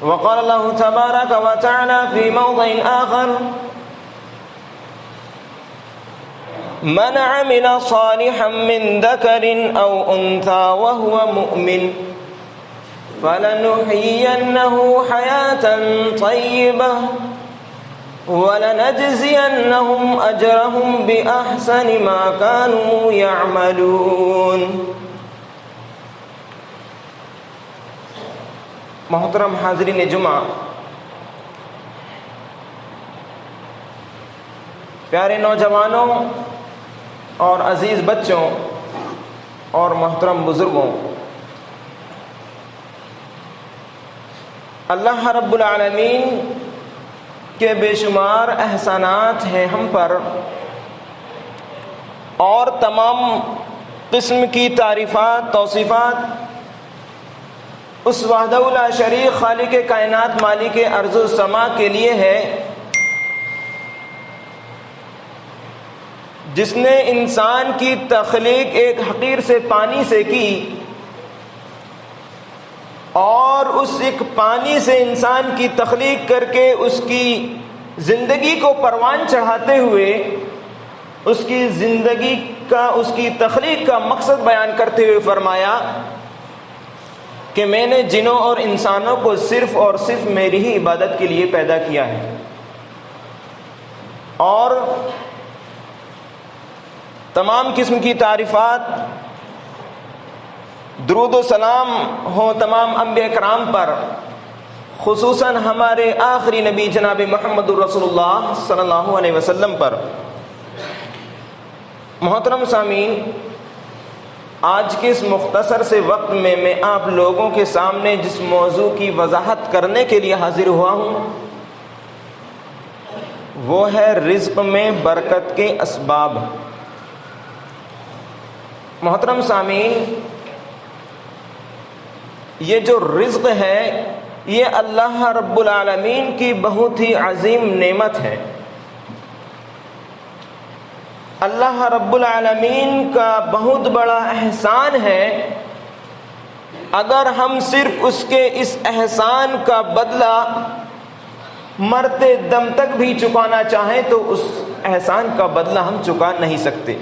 وقال الله تبارك وتعالى في موضع آخر: من عمل صالحا من ذكر أو أنثى وهو مؤمن فلنحيينه حياة طيبة وَلَنَجْزِيَنَّهُمْ أَجْرَهُمْ بِأَحْسَنِ مَا كَانُوا يَعْمَلُونَ۔ محترم حاضرین جمعہ، پیارے نوجوانوں اور عزیز بچوں اور محترم بزرگوں، اللہ رب العالمین کے بے شمار احسانات ہیں ہم پر، اور تمام قسم کی تعریفات توصیفات اس وحدہ لا شریک خالق کائنات مالک ارض و سما کے لیے ہے، جس نے انسان کی تخلیق ایک حقیر سے پانی سے کی، اور اس ایک پانی سے انسان کی تخلیق کر کے اس کی زندگی کو پروان چڑھاتے ہوئے اس کی زندگی کا، اس کی تخلیق کا مقصد بیان کرتے ہوئے فرمایا کہ میں نے جنوں اور انسانوں کو صرف اور صرف میری ہی عبادت کے لیے پیدا کیا ہے، اور تمام قسم کی تعریفات، درود و سلام ہو تمام انبیاء کرام پر، خصوصاً ہمارے آخری نبی جناب محمد رسول اللہ صلی اللہ علیہ وسلم پر۔ محترم سامعین، آج کے اس مختصر سے وقت میں آپ لوگوں کے سامنے جس موضوع کی وضاحت کرنے کے لیے حاضر ہوا ہوں وہ ہے رزق میں برکت کے اسباب۔ محترم سامعین، یہ جو رزق ہے یہ اللہ رب العالمین کی بہت ہی عظیم نعمت ہے۔ اللہ رب العالمین کا بہت بڑا احسان ہے، اگر ہم صرف اس کے اس احسان کا بدلہ مرتے دم تک بھی چکانا چاہیں تو اس احسان کا بدلہ ہم چکا نہیں سکتے۔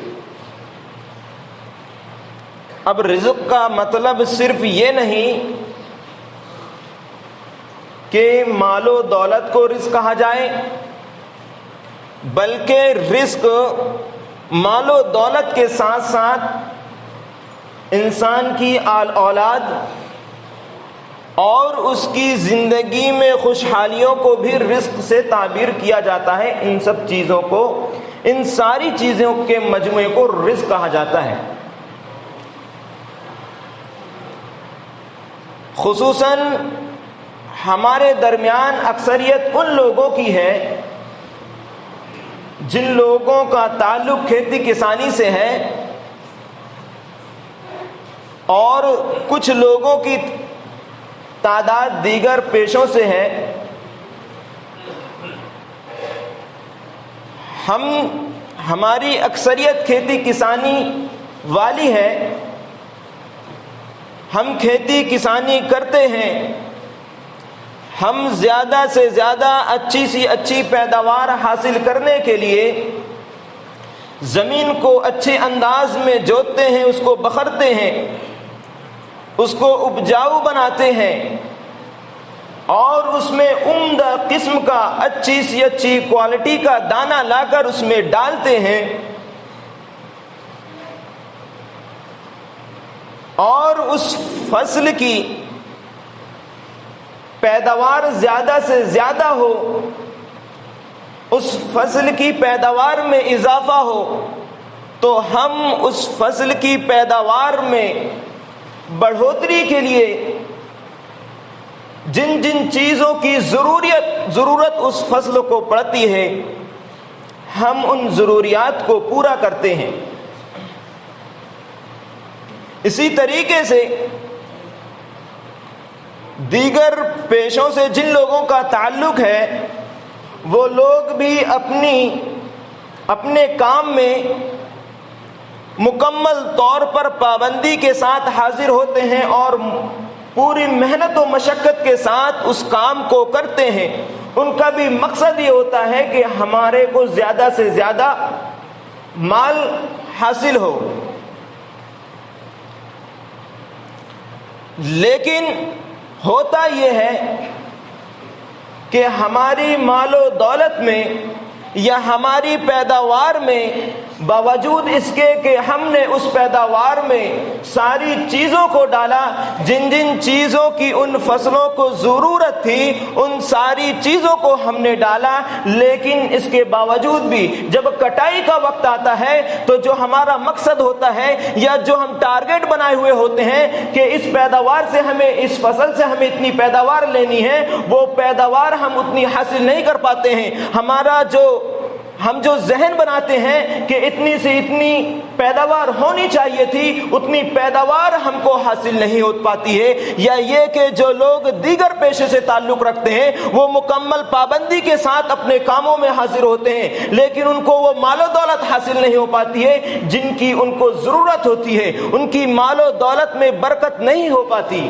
اب رزق کا مطلب صرف یہ نہیں کہ مال و دولت کو رزق کہا جائے، بلکہ رزق مال و دولت کے ساتھ ساتھ انسان کی اولاد اور اس کی زندگی میں خوشحالیوں کو بھی رزق سے تعبیر کیا جاتا ہے۔ ان سب چیزوں کو، ان ساری چیزوں کے مجموعے کو رزق کہا جاتا ہے۔ خصوصاً ہمارے درمیان اکثریت ان لوگوں کی ہے جن لوگوں کا تعلق کھیتی کسانی سے ہے، اور کچھ لوگوں کی تعداد دیگر پیشوں سے ہے۔ ہماری اکثریت کھیتی کسانی والی ہے، ہم کھیتی کسانی کرتے ہیں، ہم زیادہ سے زیادہ اچھی سی اچھی پیداوار حاصل کرنے کے لیے زمین کو اچھے انداز میں جوتتے ہیں، اس کو بکھرتے ہیں، اس کو اپجاؤ بناتے ہیں، اور اس میں عمدہ قسم کا اچھی سی اچھی کوالٹی کا دانہ لا کر اس میں ڈالتے ہیں، اور اس فصل کی پیداوار زیادہ سے زیادہ ہو، اس فصل کی پیداوار میں اضافہ ہو، تو ہم اس فصل کی پیداوار میں بڑھوتری کے لیے جن جن چیزوں کی ضرورت اس فصل کو پڑتی ہے، ہم ان ضروریات کو پورا کرتے ہیں۔ اسی طریقے سے دیگر پیشوں سے جن لوگوں کا تعلق ہے وہ لوگ بھی اپنے کام میں مکمل طور پر پابندی کے ساتھ حاضر ہوتے ہیں اور پوری محنت و مشقت کے ساتھ اس کام کو کرتے ہیں، ان کا بھی مقصد یہ ہوتا ہے کہ ہمارے کو زیادہ سے زیادہ مال حاصل ہو، لیکن ہوتا یہ ہے کہ ہماری مال و دولت میں یا ہماری پیداوار میں باوجود اس کے کہ ہم نے اس پیداوار میں ساری چیزوں کو ڈالا، جن جن چیزوں کی ان فصلوں کو ضرورت تھی ان ساری چیزوں کو ہم نے ڈالا، لیکن اس کے باوجود بھی جب کٹائی کا وقت آتا ہے تو جو ہمارا مقصد ہوتا ہے یا جو ہم ٹارگٹ بنائے ہوئے ہوتے ہیں کہ اس پیداوار سے ہمیں، اس فصل سے ہمیں اتنی پیداوار لینی ہے، وہ پیداوار ہم اتنی حاصل نہیں کر پاتے ہیں۔ ہم جو ذہن بناتے ہیں کہ اتنی سے اتنی پیداوار ہونی چاہیے تھی، اتنی پیداوار ہم کو حاصل نہیں ہو پاتی ہے، یا یہ کہ جو لوگ دیگر پیشے سے تعلق رکھتے ہیں وہ مکمل پابندی کے ساتھ اپنے کاموں میں حاضر ہوتے ہیں، لیکن ان کو وہ مال و دولت حاصل نہیں ہو پاتی ہے جن کی ان کو ضرورت ہوتی ہے، ان کی مال و دولت میں برکت نہیں ہو پاتی۔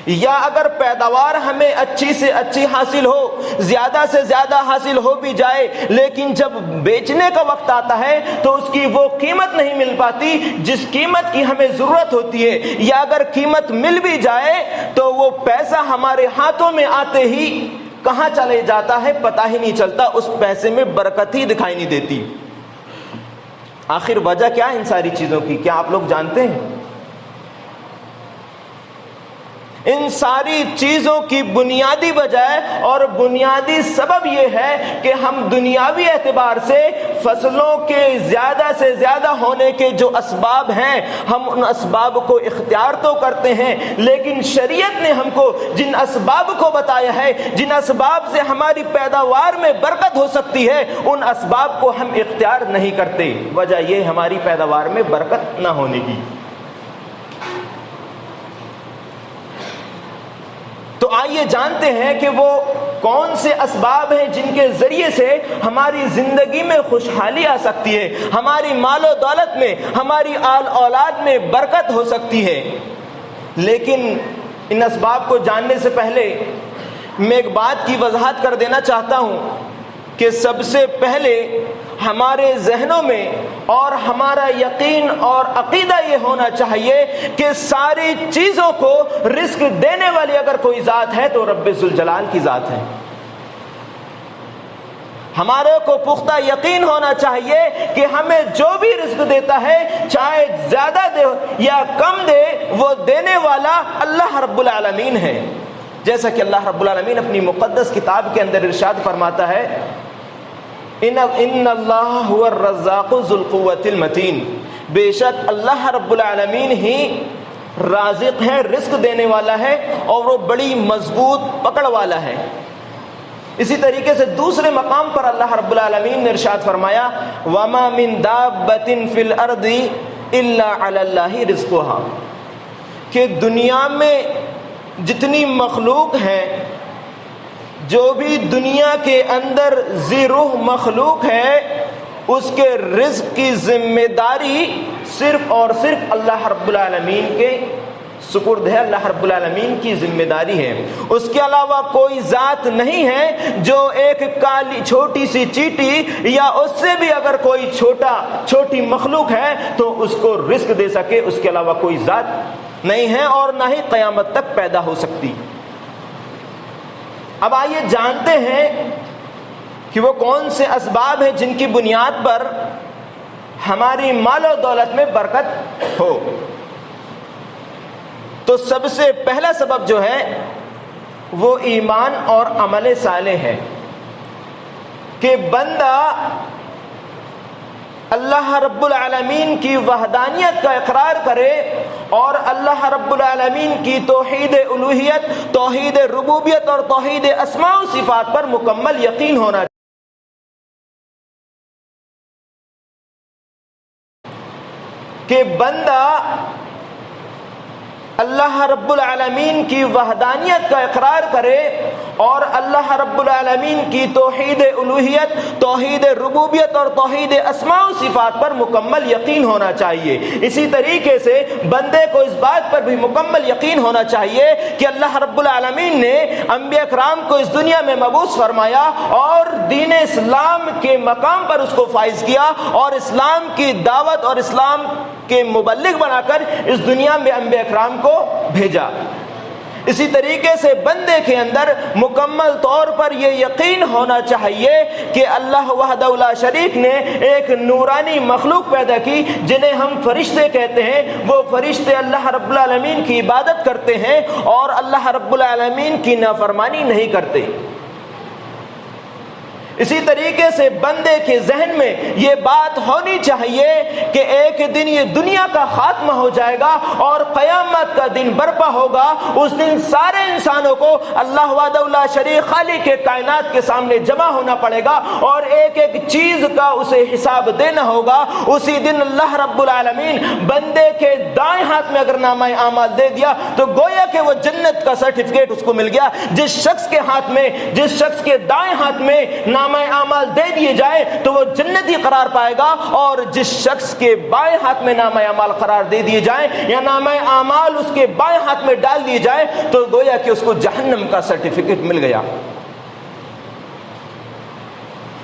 یا اگر پیداوار ہمیں اچھی سے اچھی حاصل ہو، زیادہ سے زیادہ حاصل ہو بھی جائے، لیکن جب بیچنے کا وقت آتا ہے تو اس کی وہ قیمت نہیں مل پاتی جس قیمت کی ہمیں ضرورت ہوتی ہے، یا اگر قیمت مل بھی جائے تو وہ پیسہ ہمارے ہاتھوں میں آتے ہی کہاں چلے جاتا ہے پتہ ہی نہیں چلتا، اس پیسے میں برکت ہی دکھائی نہیں دیتی۔ آخر وجہ کیا ہے ان ساری چیزوں کی؟ کیا آپ لوگ جانتے ہیں؟ ان ساری چیزوں کی بنیادی وجہ اور بنیادی سبب یہ ہے کہ ہم دنیاوی اعتبار سے فصلوں کے زیادہ سے زیادہ ہونے کے جو اسباب ہیں، ہم ان اسباب کو اختیار تو کرتے ہیں، لیکن شریعت نے ہم کو جن اسباب کو بتایا ہے، جن اسباب سے ہماری پیداوار میں برکت ہو سکتی ہے، ان اسباب کو ہم اختیار نہیں کرتے۔ وجہ یہ ہماری پیداوار میں برکت نہ ہونے کی۔ تو آئیے جانتے ہیں کہ وہ کون سے اسباب ہیں جن کے ذریعے سے ہماری زندگی میں خوشحالی آ سکتی ہے، ہماری مال و دولت میں، ہماری آل اولاد میں برکت ہو سکتی ہے۔ لیکن ان اسباب کو جاننے سے پہلے میں ایک بات کی وضاحت کر دینا چاہتا ہوں کہ سب سے پہلے ہمارے ذہنوں میں اور ہمارا یقین اور عقیدہ یہ ہونا چاہیے کہ ساری چیزوں کو رزق دینے والی اگر کوئی ذات ہے تو رب ذوالجلال کی ذات ہے۔ ہمارے کو پختہ یقین ہونا چاہیے کہ ہمیں جو بھی رزق دیتا ہے، چاہے زیادہ دے یا کم دے، وہ دینے والا اللہ رب العالمین ہے۔ جیسا کہ اللہ رب العالمین اپنی مقدس کتاب کے اندر ارشاد فرماتا ہے، ان اللہ هو الرزاق ذو القوۃ المتین، بے شک اللہ رب العالمین ہی رازق ہے، رزق دینے والا ہے، اور وہ بڑی مضبوط پکڑ والا ہے۔ اسی طریقے سے دوسرے مقام پر اللہ رب العالمین نے ارشاد فرمایا، وما من دابۃ فی الارض الا علی اللہ رزقها، کہ دنیا میں جتنی مخلوق ہیں، جو بھی دنیا کے اندر ذی روح مخلوق ہے، اس کے رزق کی ذمہ داری صرف اور صرف اللہ رب العالمین کے سپرد ہے، اللہ رب العالمین کی ذمہ داری ہے۔ اس کے علاوہ کوئی ذات نہیں ہے جو ایک کالی چھوٹی سی چیٹی یا اس سے بھی اگر کوئی چھوٹی مخلوق ہے تو اس کو رزق دے سکے، اس کے علاوہ کوئی ذات نہیں ہے اور نہ ہی قیامت تک پیدا ہو سکتی۔ اب آئیے جانتے ہیں کہ وہ کون سے اسباب ہیں جن کی بنیاد پر ہماری مال و دولت میں برکت ہو۔ تو سب سے پہلا سبب جو ہے وہ ایمان اور عمل صالح ہے، کہ بندہ اللہ رب العالمین کی وحدانیت کا اقرار کرے اور اللہ رب العالمین کی توحید الوہیت، توحید ربوبیت اور توحید اسماء و صفات پر مکمل یقین ہونا چاہیے۔ کہ بندہ اللہ رب العالمین کی وحدانیت کا اقرار کرے اور اللہ رب العالمین کی توحید الوہیت، توحید ربوبیت اور توحید اسماء و صفات پر مکمل یقین ہونا چاہیے۔ اسی طریقے سے بندے کو اس بات پر بھی مکمل یقین ہونا چاہیے کہ اللہ رب العالمین نے انبیاء کرام کو اس دنیا میں مبعوث فرمایا اور دین اسلام کے مقام پر اس کو فائز کیا اور اسلام کی دعوت اور اسلام کے مبلغ بنا کر اس دنیا میں انبیاء کرام کو بھیجا۔ اسی طریقے سے بندے کے اندر مکمل طور پر یہ یقین ہونا چاہیے کہ اللہ وحدہ لا شریک نے ایک نورانی مخلوق پیدا کی جنہیں ہم فرشتے کہتے ہیں۔ وہ فرشتے اللہ رب العالمین کی عبادت کرتے ہیں اور اللہ رب العالمین کی نافرمانی نہیں کرتے۔ اسی طریقے سے بندے کے ذہن میں یہ بات ہونی چاہیے کہ ایک دن یہ دنیا کا خاتمہ ہو جائے گا اور قیامت کا دن برپا ہوگا۔ اس دن سارے انسانوں کو اللہ وحدہ لا شریک خالق کے کائنات کے سامنے جمع ہونا پڑے گا اور ایک ایک چیز کا اسے حساب دینا ہوگا۔ اسی دن اللہ رب العالمین بندے کے دائیں ہاتھ میں اگر نامہ اعمال دے دیا تو گویا کہ وہ جنت کا سرٹیفکیٹ اس کو مل گیا۔ جس شخص کے دائیں ہاتھ میں نامہ اعمال دے دیے جائے تو وہ جنتی قرار پائے گا، اور جس شخص کے بائیں ہاتھ میں نامہ اعمال قرار دے دیے جائیں یا نامہ اعمال اس کے بائیں ہاتھ میں ڈال دیے جائے تو گویا کہ اس کو جہنم کا سرٹیفکیٹ مل گیا۔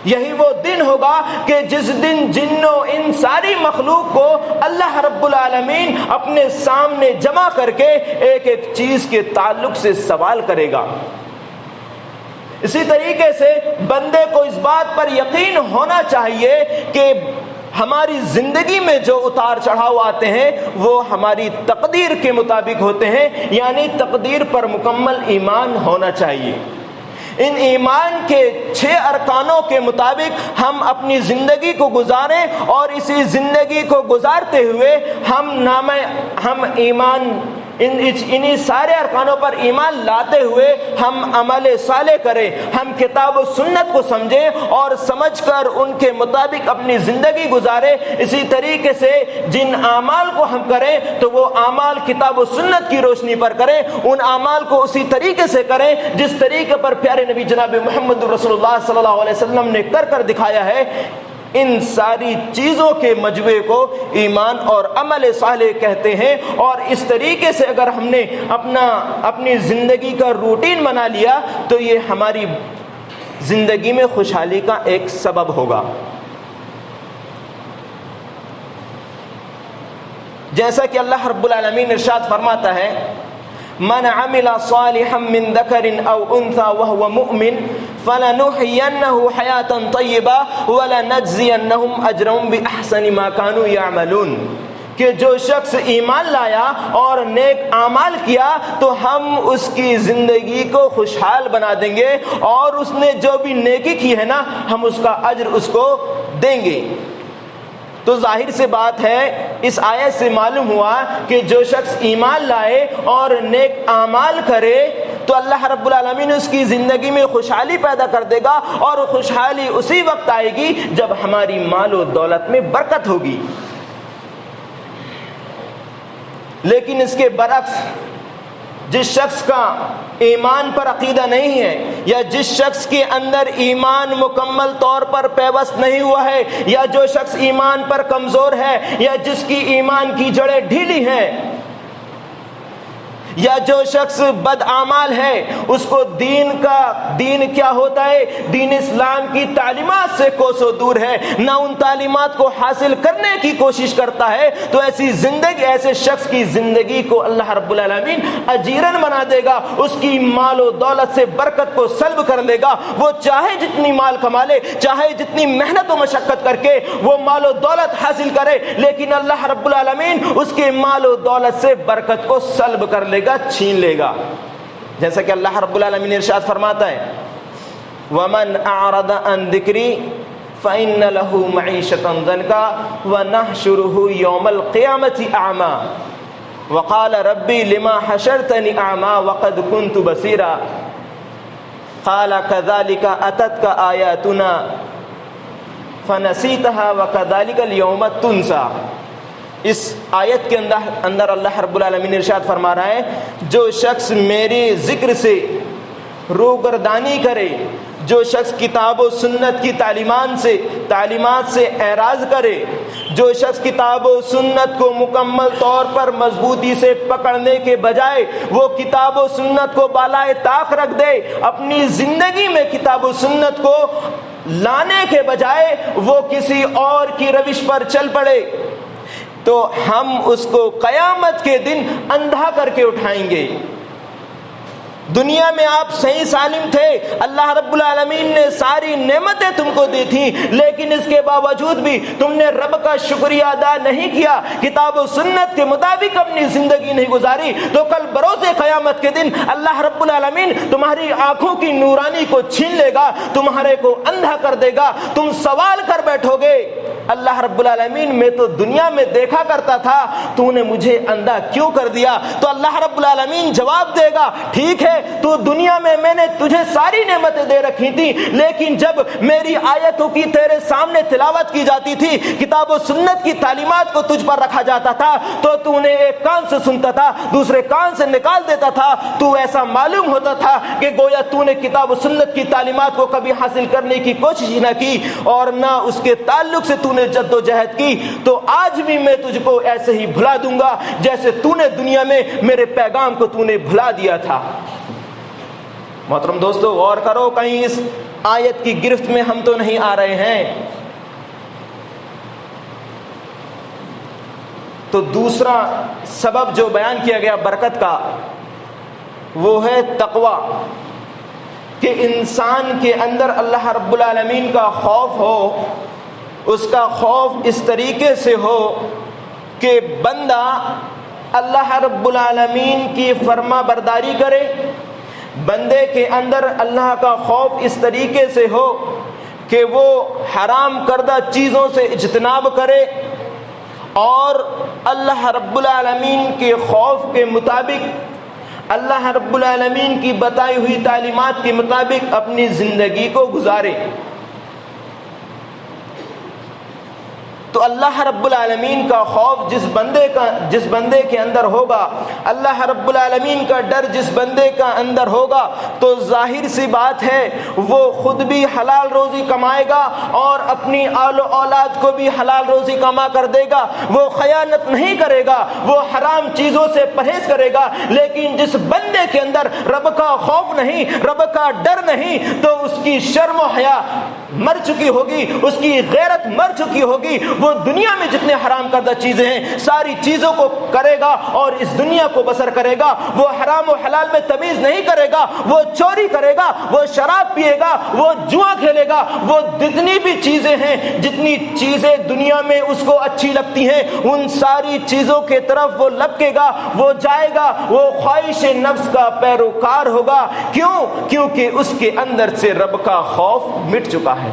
یہی وہ دن ہوگا کہ جس دن جنوں ان ساری مخلوق کو اللہ رب العالمین اپنے سامنے جمع کر کے ایک ایک چیز کے تعلق سے سوال کرے گا۔ اسی طریقے سے بندے کو اس بات پر یقین ہونا چاہیے کہ ہماری زندگی میں جو اتار چڑھاؤ آتے ہیں وہ ہماری تقدیر کے مطابق ہوتے ہیں، یعنی تقدیر پر مکمل ایمان ہونا چاہیے۔ ان ایمان کے 6 ارکانوں کے مطابق ہم اپنی زندگی کو گزاریں اور اسی زندگی کو گزارتے ہوئے ہم ایمان انہی سارے ارکانوں پر ایمان لاتے ہوئے ہم عمل صالح کریں، ہم کتاب و سنت کو سمجھیں اور سمجھ کر ان کے مطابق اپنی زندگی گزاریں۔ اسی طریقے سے جن اعمال کو ہم کریں تو وہ اعمال کتاب و سنت کی روشنی پر کریں، ان اعمال کو اسی طریقے سے کریں جس طریقے پر پیارے نبی جناب محمد رسول اللہ صلی اللہ علیہ وسلم نے کر دکھایا ہے۔ ان ساری چیزوں کے مجموعے کو ایمان اور عمل صالح کہتے ہیں، اور اس طریقے سے اگر ہم نے اپنی زندگی کا روٹین بنا لیا تو یہ ہماری زندگی میں خوشحالی کا ایک سبب ہوگا۔ جیسا کہ اللہ رب العالمین ارشاد فرماتا ہے، من عمل صالحا من ذکر او انثى وهو مؤمن فلنحيينه حياة طيبة ولنجزينهم اجرهم باحسن ما كانوا يعملون، کہ جو شخص ایمان لایا اور نیک اعمال کیا تو ہم اس کی زندگی کو خوشحال بنا دیں گے، اور اس نے جو بھی نیکی کی ہے نا ہم اس کا اجر اس کو دیں گے۔ تو ظاہر سے بات ہے، اس آیت سے معلوم ہوا کہ جو شخص ایمان لائے اور نیک اعمال کرے تو اللہ رب العالمین اس کی زندگی میں خوشحالی پیدا کر دے گا، اور خوشحالی اسی وقت آئے گی جب ہماری مال و دولت میں برکت ہوگی۔ لیکن اس کے برعکس جس شخص کا ایمان پر عقیدہ نہیں ہے، یا جس شخص کے اندر ایمان مکمل طور پر پیوست نہیں ہوا ہے، یا جو شخص ایمان پر کمزور ہے، یا جس کی ایمان کی جڑیں ڈھیلی ہیں، یا جو شخص بد اعمال ہے، اس کو دین کیا ہوتا ہے، دین اسلام کی تعلیمات سے کوسوں دور ہے، نہ ان تعلیمات کو حاصل کرنے کی کوشش کرتا ہے، تو ایسے شخص کی زندگی کو اللہ رب العالمین اجیرن بنا دے گا، اس کی مال و دولت سے برکت کو سلب کر لے گا۔ وہ چاہے جتنی مال کما لے، چاہے جتنی محنت و مشقت کر کے وہ مال و دولت حاصل کرے، لیکن اللہ رب العالمین اس کے مال و دولت سے برکت کو سلب کر لے گا، چھین لے گا۔ جیسا کہ اللہ رب العالمین ارشاد فرماتا ہے، وَمَنْ أَعْرَضَ عَنْ ذِكْرِي فَإِنَّ لَهُ مَعِيشَةً ضَنْكًا وَنَحْشُرُهُ يَوْمَ الْقِيَامَةِ أَعْمَى وَقَالَ رَبِّ لِمَا حَشَرْتَنِي أَعْمَى وَقَدْ كُنْتُ بَصِيرًا قَالَ كَذَلِكَ أَتَتْكَ آيَاتُنَا فَنَسِيتَهَا وَكَذَلِكَ الْيَوْمَ تُنْسَى۔ اس آیت کے اندر اللہ رب العالمین ارشاد فرما رہا ہے جو شخص میرے ذکر سے روگردانی کرے، جو شخص کتاب و سنت کی تعلیمات سے اعراض کرے، جو شخص کتاب و سنت کو مکمل طور پر مضبوطی سے پکڑنے کے بجائے وہ کتاب و سنت کو بالائے طاق رکھ دے، اپنی زندگی میں کتاب و سنت کو لانے کے بجائے وہ کسی اور کی روش پر چل پڑے، تو ہم اس کو قیامت کے دن اندھا کر کے اٹھائیں گے۔ دنیا میں آپ صحیح سالم تھے، اللہ رب العالمین نے ساری نعمتیں تم کو دی تھیں، لیکن اس کے باوجود بھی تم نے رب کا شکریہ ادا نہیں کیا، کتاب و سنت کے مطابق اپنی زندگی نہیں گزاری، تو کل بروز قیامت کے دن اللہ رب العالمین تمہاری آنکھوں کی نورانی کو چھین لے گا، تمہارے کو اندھا کر دے گا، تم سوال کر بیٹھو گے اللہ رب العالمین میں تو دنیا میں دیکھا کرتا تھا، تو نے مجھے اندھا کیوں کر دیا؟ تو اللہ رب العالمین جواب دے گا ٹھیک ہے تو دنیا میں نے تجھے ساری نعمتیں دے رکھی تھی، لیکن جب میری آیتوں کی تیرے سامنے تلاوت کی جاتی تھی، کتاب و سنت کی تعلیمات کو تجھ پر رکھا جاتا تھا، تو نے ایک کان سے سنتا تھا دوسرے کان سے نکال دیتا تھا، تو ایسا معلوم ہوتا تھا کہ گویا تو نے کتاب و سنت کی تعلیمات کو کبھی حاصل کرنے کی کوشش نہ کی اور نہ اس کے تعلق سے تو نے جد و جہد کی، تو آج بھی میں تجھ کو ایسے ہی بھلا دوں گا جیسے تو نے دنیا میں میرے پیغام کو تو نے بھلا دیا تھا۔ محترم دوستو غور کرو، کہیں اس آیت کی گرفت میں ہم تو نہیں آ رہے ہیں۔ تو دوسرا سبب جو بیان کیا گیا برکت کا وہ ہے تقوی، کہ انسان کے اندر اللہ رب العالمین کا خوف ہو، اس کا خوف اس طریقے سے ہو کہ بندہ اللہ رب العالمین کی فرما برداری کرے، بندے کے اندر اللہ کا خوف اس طریقے سے ہو کہ وہ حرام کردہ چیزوں سے اجتناب کرے اور اللہ رب العالمین کے خوف کے مطابق، اللہ رب العالمین کی بتائی ہوئی تعلیمات کے مطابق اپنی زندگی کو گزارے۔ تو اللہ رب العالمین کا خوف جس بندے کے اندر ہوگا، اللہ رب العالمین کا ڈر جس بندے کا اندر ہوگا، تو ظاہر سی بات ہے وہ خود بھی حلال روزی کمائے گا اور اپنی آل و اولاد کو بھی حلال روزی کما کر دے گا، وہ خیانت نہیں کرے گا، وہ حرام چیزوں سے پرہیز کرے گا۔ لیکن جس بندے کے اندر رب کا خوف نہیں، رب کا ڈر نہیں، تو اس کی شرم و حیا مر چکی ہوگی، اس کی غیرت مر چکی ہوگی، وہ دنیا میں جتنے حرام کردہ چیزیں ہیں ساری چیزوں کو کرے گا اور اس دنیا کو بسر کرے گا، وہ حرام و حلال میں تمیز نہیں کرے گا، وہ چوری کرے گا، وہ شراب پیے گا، وہ جوا کھیلے گا، وہ جتنی بھی چیزیں ہیں، جتنی چیزیں دنیا میں اس کو اچھی لگتی ہیں، ان ساری چیزوں کے طرف وہ لپکے گا، وہ جائے گا، وہ خواہش نفس کا پیروکار ہوگا۔ کیونکہ اس کے اندر سے رب کا خوف مٹ چکا ہے،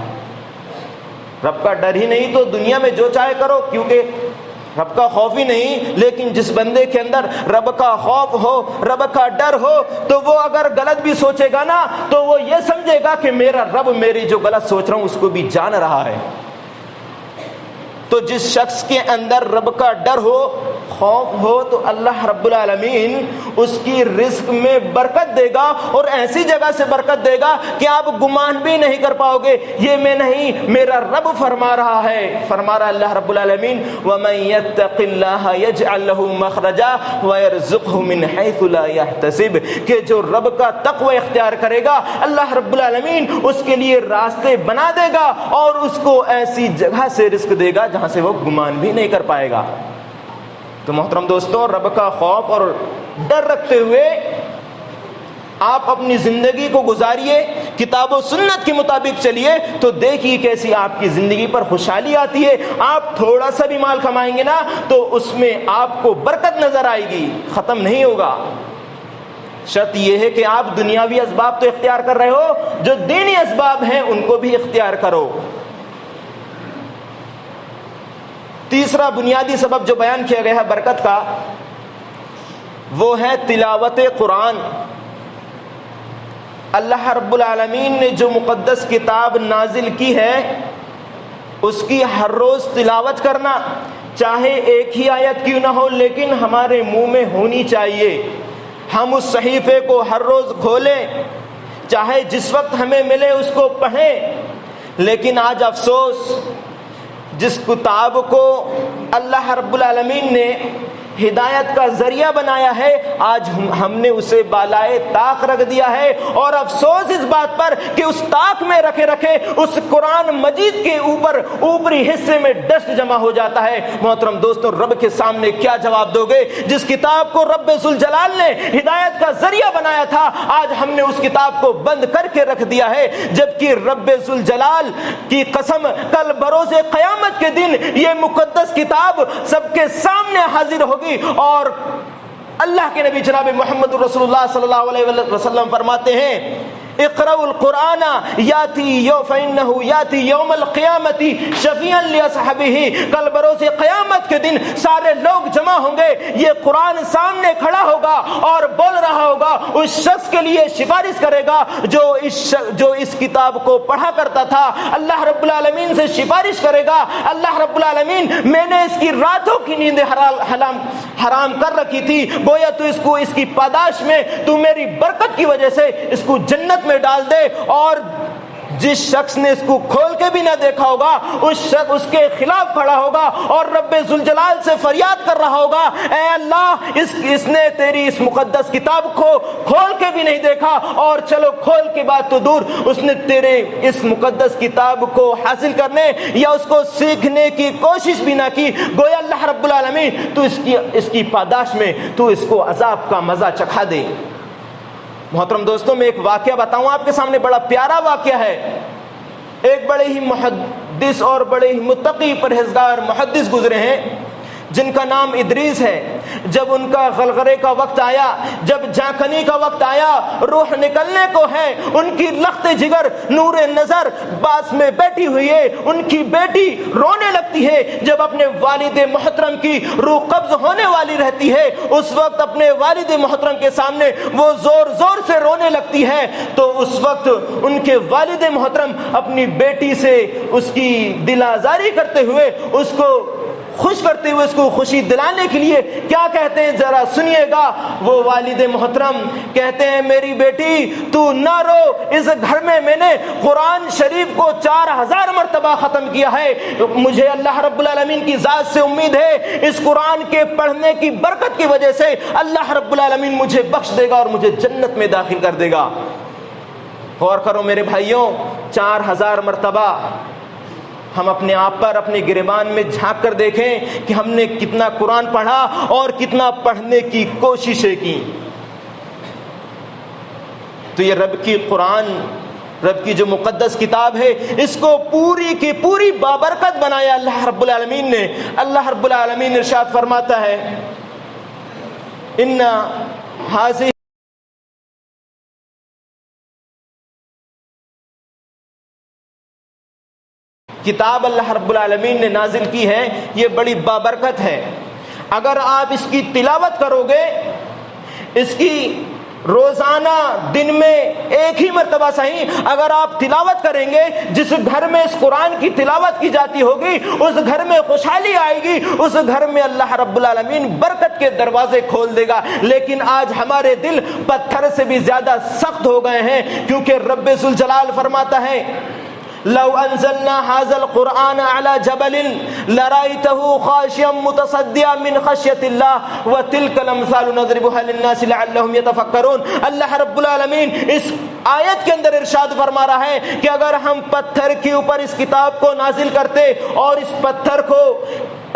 رب کا ڈر ہی نہیں، تو دنیا میں جو چاہے کرو، کیونکہ رب کا خوف ہی نہیں۔ لیکن جس بندے کے اندر رب کا خوف ہو، رب کا ڈر ہو، تو وہ اگر غلط بھی سوچے گا نا تو وہ یہ سمجھے گا کہ میرا رب میری جو غلط سوچ رہا ہوں اس کو بھی جان رہا ہے۔ تو جس شخص کے اندر رب کا ڈر ہو، خوف ہو، تو اللہ رب العالمین اس کی رزق میں برکت دے گا اور ایسی جگہ سے برکت دے گا کہ آپ گمان بھی نہیں کر پاؤ گے یہ میں نہیں، میرا رب فرما رہا ہے۔ فرما رہا اللہ رب العالمین وَمَن يَتَّقِ اللَّهَ يَجْعَلْ لَهُ مَخْرَجًا وَيَرْزُقْهُ مِنْ حَيْثُ لَا يَحْتَسِبُ، کہ جو رب کا تقوی اختیار کرے گا اللہ رب العالمین اس کے لیے راستے بنا دے گا اور اس کو ایسی جگہ سے رزق دے گا جہاں سے وہ گمان بھی نہیں کر پائے گا۔ تو محترم دوستو، رب کا خوف اور ڈر رکھتے ہوئے آپ اپنی زندگی کو گزاریے، کتاب و سنت کے مطابق چلیے، تو دیکھیے کیسی آپ کی زندگی پر خوشحالی آتی ہے۔ آپ تھوڑا سا بھی مال کمائیں گے نا تو اس میں آپ کو برکت نظر آئے گی، ختم نہیں ہوگا۔ شرط یہ ہے کہ آپ دنیاوی اسباب تو اختیار کر رہے ہو، جو دینی اسباب ہیں ان کو بھی اختیار کرو۔ تیسرا بنیادی سبب جو بیان کیا گیا ہے برکت کا وہ ہے تلاوت قرآن۔ اللہ رب العالمین نے جو مقدس کتاب نازل کی ہے اس کی ہر روز تلاوت کرنا، چاہے ایک ہی آیت کیوں نہ ہو لیکن ہمارے منہ میں ہونی چاہیے. ہم اس صحیفے کو ہر روز کھولیں, چاہے جس وقت ہمیں ملے اس کو پڑھیں. لیکن آج افسوس, جس کتاب کو اللہ رب العالمین نے ہدایت کا ذریعہ بنایا ہے, آج ہم نے اسے بالائے طاق رکھ دیا ہے. اور افسوس اس بات پر کہ اس طاق میں رکھے رکھے اس قرآن مجید کے اوپر اوپری حصے میں ڈسٹ جمع ہو جاتا ہے. محترم دوستوں, رب کے سامنے کیا جواب دو گے؟ جس کتاب کو رب ذوالجلال نے ہدایت کا ذریعہ بنایا تھا, آج ہم نے اس کتاب کو بند کر کے رکھ دیا ہے. جبکہ رب ذوالجلال کی قسم, کل بروز قیامت کے دن یہ مقدس کتاب سب کے سامنے حاضر ہوگی. اور اللہ کے نبی جناب محمد رسول اللہ صلی اللہ علیہ وسلم فرماتے ہیں, اقرأوا القرآن فإنه یاتی یوم القیامت شفیعا لأصحابہ. کل بروز قیامت کے دن سارے لوگ جمع ہوں گے, یہ قرآن سامنے کھڑا ہوگا اور بول رہا ہوگا, اس شخص کے لیے سفارش کرے گا جو اس کتاب کو پڑھا کرتا تھا. اللہ رب العالمین سے سفارش کرے گا, اللہ رب العالمین میں نے اس کی راتوں کی نیند حرام کر رکھی تھی, گویا تو اس کی پاداش میں تو میری برکت کی وجہ سے اس کو جنت میں ڈال دے. اور جس شخص نے اس کو کھول کے بھی نہ دیکھا ہوگا اس شخص اس کے خلاف کھڑا ہوگا اور رب ذوالجلال سے فریاد کر رہا ہوگا, اے اللہ اس نے تیری اس مقدس کتاب کو کھول کے بھی نہیں دیکھا, اور چلو کھول کے بات تو دور, اس نے تیرے اس مقدس کتاب کو حاصل کرنے یا اس کو سیکھنے کی کوشش بھی نہ کی. گویا اللہ رب العالمین تو اس کی پاداش میں تو اس کو عذاب کا مزہ چکھا دے. محترم دوستوں, میں ایک واقعہ بتاؤں آپ کے سامنے, بڑا پیارا واقعہ ہے. ایک بڑے ہی محدث اور بڑے ہی متقی پرہیزگار محدث گزرے ہیں جن کا نام ادریس ہے. جب ان کا غلغلے کا وقت آیا, جب جھانکنے کا وقت آیا, روح نکلنے کو ہے, ان کی لخت جگر نور نظر باس میں بیٹھی ہوئی ہے, ان کی بیٹی رونے لگتی ہے. جب اپنے والد محترم کی روح قبض ہونے والی رہتی ہے, اس وقت اپنے والد محترم کے سامنے وہ زور زور سے رونے لگتی ہے, تو اس وقت ان کے والد محترم اپنی بیٹی سے اس کی دل آزاری کرتے ہوئے, اس کو خوش کرتے ہوئے, اس کو خوشی دلانے کے لیے کیا کہتے ہیں ذرا سنیے گا. وہ والد محترم کہتے ہیں, میری بیٹی تو نہ رو, اس گھر میں نے قرآن شریف کو 4000 مرتبہ ختم کیا ہے. مجھے اللہ رب العالمین کی ذات سے امید ہے اس قرآن کے پڑھنے کی برکت کی وجہ سے اللہ رب العالمین مجھے بخش دے گا اور مجھے جنت میں داخل کر دے گا. غور کرو میرے بھائیوں, 4000 مرتبہ ہم اپنے آپ پر اپنے گریبان میں جھانک کر دیکھیں کہ ہم نے کتنا قرآن پڑھا اور کتنا پڑھنے کی کوششیں کی. تو یہ رب کی قرآن, رب کی جو مقدس کتاب ہے, اس کو پوری کی پوری بابرکت بنایا اللہ رب العالمین نے. اللہ رب العالمین ارشاد فرماتا ہے, ان حاضر کتاب اللہ رب العالمین نے نازل کی ہے, یہ بڑی بابرکت ہے. اگر آپ اس کی تلاوت کرو گے, اس کی روزانہ دن میں ایک ہی مرتبہ صحیح اگر آپ تلاوت کریں گے, جس گھر میں اس قرآن کی تلاوت کی جاتی ہوگی اس گھر میں خوشحالی آئے گی, اس گھر میں اللہ رب العالمین برکت کے دروازے کھول دے گا. لیکن آج ہمارے دل پتھر سے بھی زیادہ سخت ہو گئے ہیں, کیونکہ رب ذوالجلال فرماتا ہے, لو انزلنا هذا القرآن على جبل لرأيته خاشعا متصدعا من خشية الله وتلك الأمثال نضربها للناس لعلهم يتفكرون. اللہ رب العالمین اس آیت کے اندر ارشاد فرما رہا ہے کہ اگر ہم پتھر کے اوپر اس کتاب کو نازل کرتے اور اس پتھر کو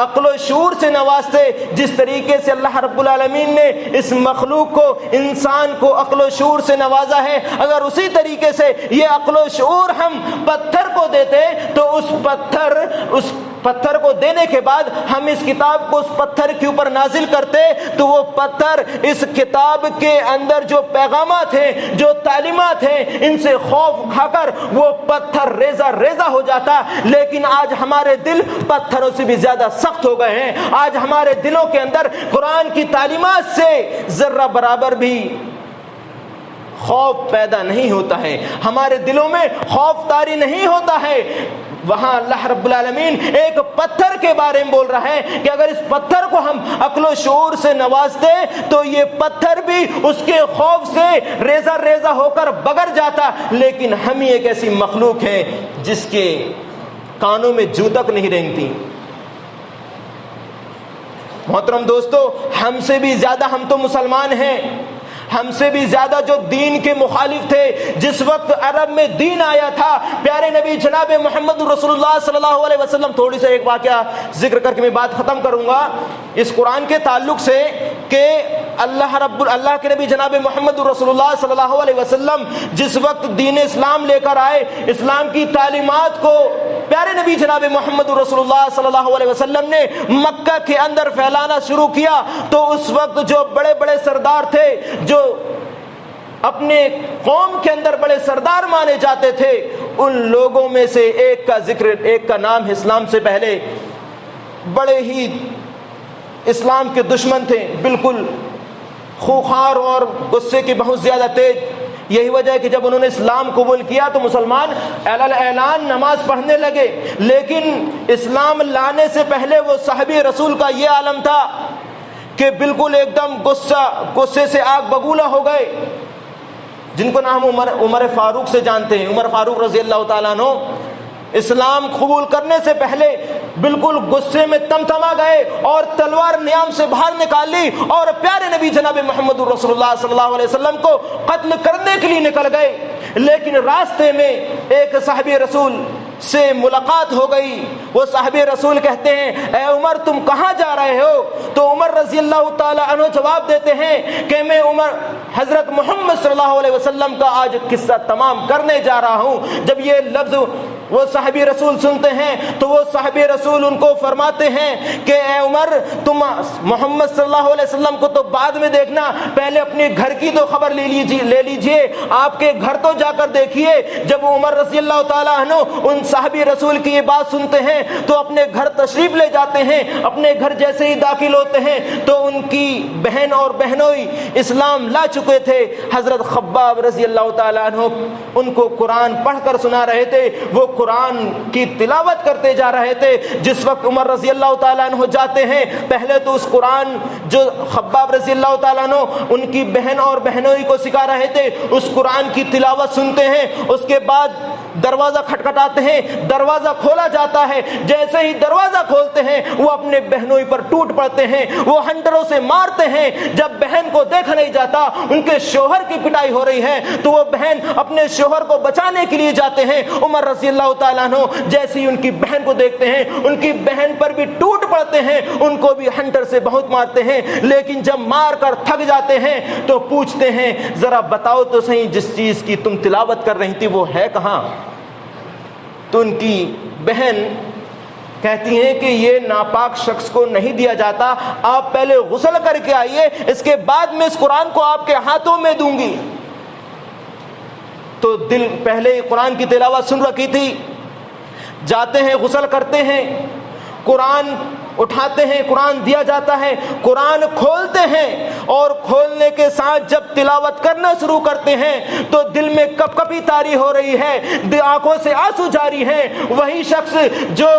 عقل و شعور سے نوازتے, جس طریقے سے اللہ رب العالمین نے اس مخلوق کو, انسان کو عقل و شعور سے نوازا ہے, اگر اسی طریقے سے یہ عقل و شعور ہم پتھر کو دیتے تو اس پتھر کو دینے کے بعد ہم اس کتاب کو اس پتھر کے اوپر نازل کرتے, تو وہ پتھر اس کتاب کے اندر جو پیغامات ہیں, جو تعلیمات ہیں, ان سے خوف کھا کر وہ پتھر ریزہ ریزہ ہو جاتا. لیکن آج ہمارے دل پتھروں سے بھی زیادہ سخت ہو گئے ہیں. آج ہمارے دلوں کے اندر قرآن کی تعلیمات سے ذرہ برابر بھی خوف پیدا نہیں ہوتا ہے, ہمارے دلوں میں خوف طاری نہیں ہوتا ہے. وہاں اللہ رب العالمین ایک پتھر کے بارے میں بول رہا ہے کہ اگر اس پتھر کو ہم عقل و شعور سے نواز دیں تو یہ پتھر بھی اس کے خوف سے ریزہ ریزہ ہو کر بگڑ جاتا، لیکن ہم ہی ایک ایسی مخلوق ہے جس کے کانوں میں جوں تک نہیں رینگتی۔ محترم دوستو، ہم سے بھی زیادہ ہم تو مسلمان ہیں، ہم سے بھی زیادہ جو دین کے مخالف تھے، جس وقت عرب میں دین آیا تھا، پیارے نبی جناب محمد رسول اللہ صلی اللہ علیہ وسلم، تھوڑی سا ایک واقعہ ذکر کر کے میں بات ختم کروں گا اس قرآن کے تعلق سے، کہ اللہ کے نبی جناب محمد رسول اللہ صلی اللہ علیہ وسلم جس وقت دین اسلام لے کر آئے، اسلام کی تعلیمات کو پیارے نبی جناب محمد رسول اللہ صلی اللہ علیہ وسلم نے مکہ کے اندر پھیلانا شروع کیا، تو اس وقت جو بڑے بڑے سردار تھے، جو اپنے قوم کے اندر بڑے سردار مانے جاتے تھے، ان لوگوں میں سے ایک کا ذکر، ایک کا نام اسلام سے پہلے بڑے ہی اسلام کے دشمن تھے، بالکل خوخار اور غصے کے بہت زیادہ تیز۔ یہی وجہ ہے کہ جب انہوں نے اسلام قبول کیا تو مسلمان اعلان نماز پڑھنے لگے، لیکن اسلام لانے سے پہلے وہ صحابی رسول کا یہ عالم تھا کہ بالکل ایک دم غصے سے آگ بگولا ہو گئے، جن کو نام عمر فاروق سے جانتے ہیں۔ عمر فاروق رضی اللہ تعالیٰ عنہ اسلام قبول کرنے سے پہلے بالکل غصے میں تمتما گئے اور تلوار نیام سے باہر نکال لی اور پیارے نبی جناب محمد رسول اللہ صلی اللہ علیہ وسلم کو قتل کرنے کے لیے نکل گئے، لیکن راستے میں ایک صحابی رسول سے ملاقات ہو گئی۔ وہ صحابی رسول کہتے ہیں، اے عمر تم کہاں جا رہے ہو؟ تو عمر رضی اللہ تعالی عنہ جواب دیتے ہیں کہ میں حضرت محمد صلی اللہ علیہ وسلم کا آج قصہ تمام کرنے جا رہا ہوں۔ جب یہ لفظ وہ صحابی رسول سنتے ہیں تو وہ صحابی رسول ان کو فرماتے ہیں کہ اے عمر تم محمد صلی اللہ علیہ وسلم کو تو بعد میں دیکھنا، پہلے اپنے گھر کی تو خبر لے لیجئے، آپ کے گھر تو جا کر دیکھیے۔ جب عمر رضی اللہ تعالیٰ عنہ ان صحابی رسول کی یہ بات سنتے ہیں تو اپنے گھر تشریف لے جاتے ہیں۔ اپنے گھر جیسے ہی داخل ہوتے ہیں تو ان کی بہن اور بہنوئی اسلام لا چکے تھے۔ حضرت خباب رضی اللہ تعالیٰ عنہ ان کو قرآن پڑھ کر سنا رہے تھے، وہ قرآن کی تلاوت کرتے جا رہے تھے۔ جس وقت عمر رضی اللہ تعالیٰ عنہ جاتے ہیں، پہلے تو اس قرآن جو خباب رضی اللہ تعالیٰ عنہ ان کی بہن اور بہنوئی کو سکھا رہے تھے، اس قرآن کی تلاوت سنتے ہیں۔ اس کے بعد دروازہ کھٹکھٹاتے ہیں، دروازہ کھولا جاتا ہے۔ جیسے ہی دروازہ کھولتے ہیں وہ اپنے بہنوئی پر ٹوٹ پڑتے ہیں، وہ ہنٹروں سے مارتے ہیں۔ جب بہن کو دیکھا نہیں جاتا، ان کے شوہر کی پٹائی ہو رہی ہے، تو وہ بہن اپنے شوہر کو بچانے کے لیے جاتے ہیں۔ عمر رضی اللہ تعالیٰ عنہ جیسے ہی ان کی بہن کو دیکھتے ہیں، ان کی بہن پر بھی ٹوٹ پڑتے ہیں، ان کو بھی ہنٹر سے بہت مارتے ہیں۔ لیکن جب مار کر تھک جاتے ہیں تو پوچھتے ہیں ذرا بتاؤ تو صحیح جس چیز کی تم تلاوت کر رہی تھی وہ ہے کہاں؟ تو ان کی بہن کہتی ہیں کہ یہ ناپاک شخص کو نہیں دیا جاتا، آپ پہلے غسل کر کے آئیے، اس کے بعد میں اس قرآن کو آپ کے ہاتھوں میں دوں گی۔ تو دل پہلے قرآن کی تلاوت سن رکھی تھی، جاتے ہیں غسل کرتے ہیں، قرآن اٹھاتے ہیں، قرآن دیا جاتا ہے، قرآن کھولتے ہیں اور کھولنے کے ساتھ جب تلاوت کرنا شروع کرتے ہیں تو دل میں کپ کپی طاری ہو رہی ہے، آنکھوں سے آنسو جاری ہیں۔ وہی شخص جو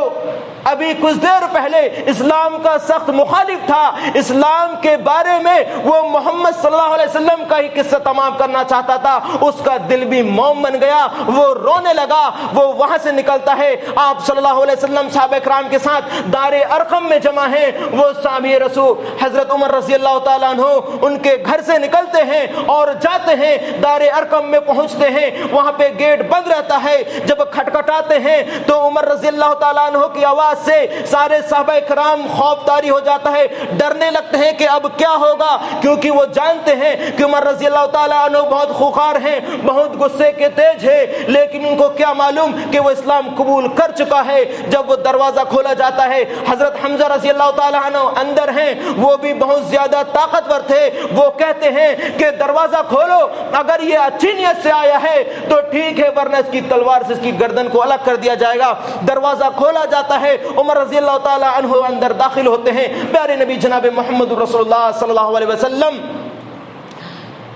ابھی کچھ دیر پہلے اسلام کا سخت مخالف تھا، اسلام کے بارے میں وہ محمد صلی اللہ علیہ وسلم کا ہی قصہ تمام کرنا چاہتا تھا، اس کا دل بھی موم بن گیا، وہ رونے لگا۔ وہ وہاں سے نکلتا ہے، آپ صلی اللہ علیہ وسلم صحابہ کرام کے ساتھ دار ارقم میں جمع ہیں۔ وہ صحابی رسول حضرت عمر رضی اللہ تعالیٰ عنہ ان کے گھر سے نکلتے ہیں اور جاتے ہیں، دار ارقم میں پہنچتے ہیں، وہاں پہ گیٹ بند رہتا ہے۔ جب کھٹکھٹاتے ہیں تو عمر رضی اللہ تعالیٰ عنہ کی آواز سے سارے صحابہ کرام خوف طاری ہو جاتا ہے، ڈرنے لگتے ہیں کہ اب کیا ہوگا، کیونکہ وہ جانتے ہیں کہ عمر رضی اللہ تعالیٰ عنہ بہت خوخار ہیں، بہت غصے کے تیز ہیں، لیکن ان کو کیا معلوم کہ وہ اسلام قبول کر چکا ہے۔ جب وہ دروازہ کھولا جاتا ہے، حضرت حمزہ رضی اللہ تعالیٰ عنہ اندر ہیں، وہ بھی بہت زیادہ طاقتور تھے۔ وہ کہتے ہیں کہ دروازہ کھولو، اگر یہ اچھی نیت سے آیا ہے تو ٹھیک ہے، ورنہ اس کی تلوار سے اس کی گردن کو الگ کر دیا جائے گا۔ دروازہ کھولا جاتا ہے، عمر رضی اللہ تعالیٰ عنہ اندر داخل ہوتے ہیں۔ پیارے نبی جناب محمد رسول اللہ صلی اللہ علیہ وسلم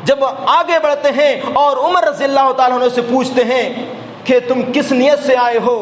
جب آگے بڑھتے ہیں اور عمر رضی اللہ تعالیٰ عنہ سے پوچھتے ہیں کہ تم کس نیت سے آئے ہو؟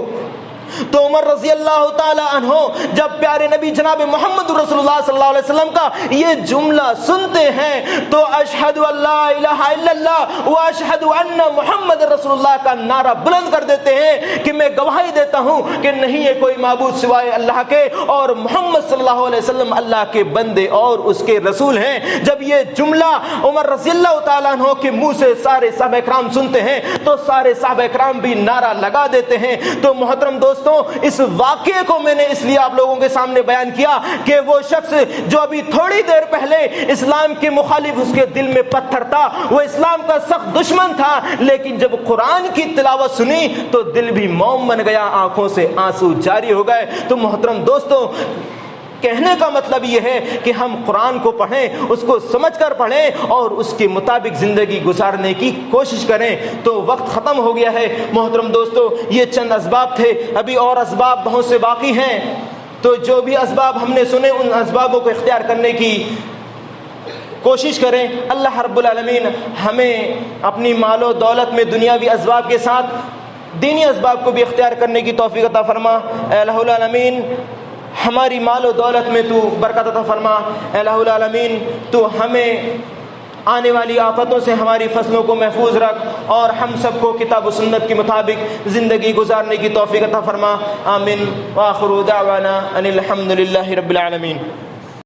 تو عمر رضی اللہ تعالی عنہ جب پیارے نبی جناب محمد رسول اللہ صلی اللہ علیہ وسلم کا یہ جملہ سنتے ہیں تو اشہد ان لا الہ الا اللہ و اشہد ان محمد رسول اللہ کا نعرہ بلند کر دیتے ہیں کہ میں گواہی دیتا ہوں کہ نہیں ہے کوئی معبود سوائے اللہ کے اور محمد صلی اللہ علیہ وسلم اللہ کے بندے اور اس کے رسول ہیں۔ جب یہ جملہ عمر رضی اللہ تعالیٰ عنہ کے منہ سے سارے صحابہ کرام سنتے ہیں تو سارے صحابہ کرام بھی نعرہ لگا دیتے ہیں۔ تو محترم دوستوں، اس واقعے کو میں نے اس لیے آپ لوگوں کے سامنے بیان کیا کہ وہ شخص جو ابھی تھوڑی دیر پہلے اسلام کے مخالف اس کے دل میں پتھر تھا، وہ اسلام کا سخت دشمن تھا، لیکن جب قرآن کی تلاوت سنی تو دل بھی موم بن گیا، آنکھوں سے آنسو جاری ہو گئے۔ تو محترم دوستوں، کہنے کا مطلب یہ ہے کہ ہم قرآن کو پڑھیں، اس کو سمجھ کر پڑھیں اور اس کے مطابق زندگی گزارنے کی کوشش کریں۔ تو وقت ختم ہو گیا ہے محترم دوستو، یہ چند اسباب تھے، ابھی اور اسباب بہت سے باقی ہیں۔ تو جو بھی اسباب ہم نے سنے ان اسبابوں کو اختیار کرنے کی کوشش کریں۔ اللہ رب العالمین ہمیں اپنی مال و دولت میں دنیاوی اسباب کے ساتھ دینی اسباب کو بھی اختیار کرنے کی توفیق عطا فرما۔ اے الہ العالمین ہماری مال و دولت میں تو برکت عطا فرما۔ اے الہ العالمین تو ہمیں آنے والی آفتوں سے ہماری فصلوں کو محفوظ رکھ اور ہم سب کو کتاب و سنت کے مطابق زندگی گزارنے کی توفیق عطا فرما۔ آمین۔ وآخر دعوانا ان الحمد للہ رب العالمین۔